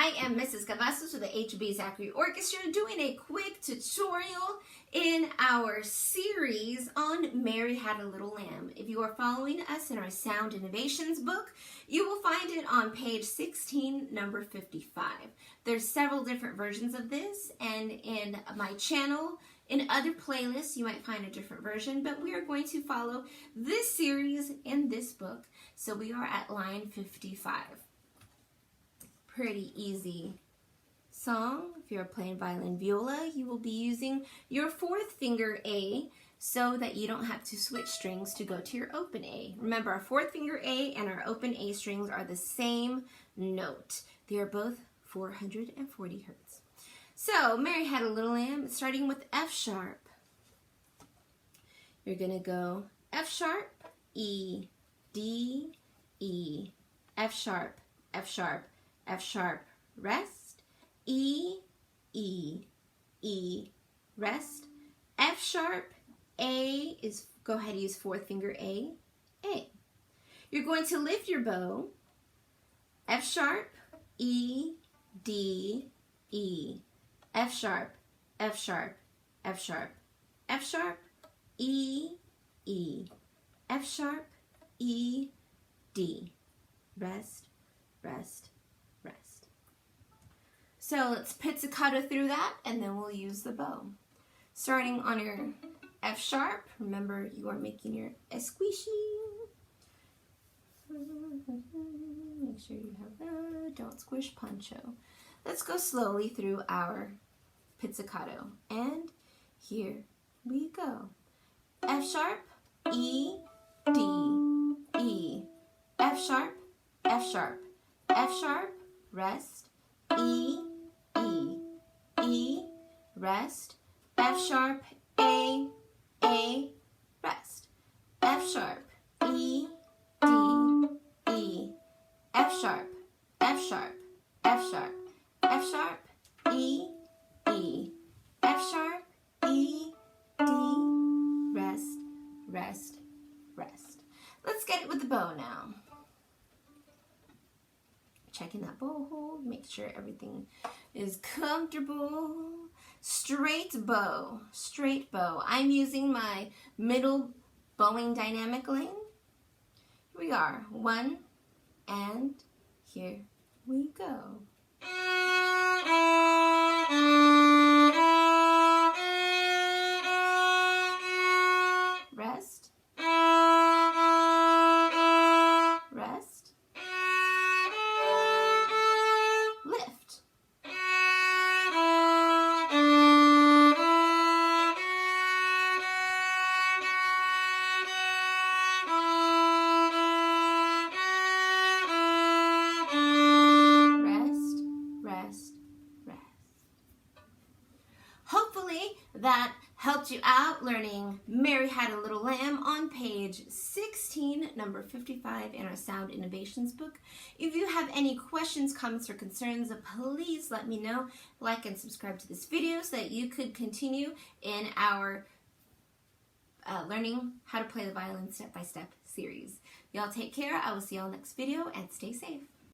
I am Mrs. Cavazos with the HB Zachary Orchestra doing a quick tutorial in our series on Mary Had a Little Lamb. If you are following us in our Sound Innovations book, you will find it on page 16, number 55. There's several different versions of this, and in my channel, in other playlists, you might find a different version, but we are going to follow this series in this book. So we are at line 55. Pretty easy song. If you're playing violin viola, you will be using your fourth finger A so that you don't have to switch strings to go to your open A. Remember, our fourth finger A and our open A strings are the same note. They are both 440 hertz. So, Mary Had a Little Lamb, starting with F sharp. You're going to go F sharp, E, D, E, F sharp, F sharp, F sharp, rest, E, E, E, rest, F sharp, A is, go ahead and use fourth finger A, A. You're going to lift your bow, F sharp, E, D, E, F sharp, F sharp, F sharp, F sharp, E, E, F sharp, E, D, rest, rest, rest. So let's pizzicato through that and then we'll use the bow. Starting on your F sharp, remember you are making your esquishy. Make sure you have don't squish poncho. Let's go slowly through our pizzicato. And here we go. F sharp, E, D, E, F sharp, F sharp, F sharp, rest, E, E, E, rest, F sharp, A, rest, F sharp, E, D, E, F sharp, F sharp, F sharp, F sharp, E, E, F sharp, E, D, rest, rest, rest. Let's get it with the bow now. Checking that bow hold, make sure everything is comfortable. Straight bow, straight bow. I'm using my middle bowing dynamic lane. Here we are, 1, and here we go. Rest, rest, lift, rest, rest, rest. Hopefully that helped you out learning Mary Had a Little Lamb on page 16, number 55 in our Sound Innovations book. If you have any questions, comments, or concerns, please let me know. Like and subscribe to this video so that you could continue in our learning how to play the violin step-by-step series. Y'all take care. I will see y'all next video and stay safe.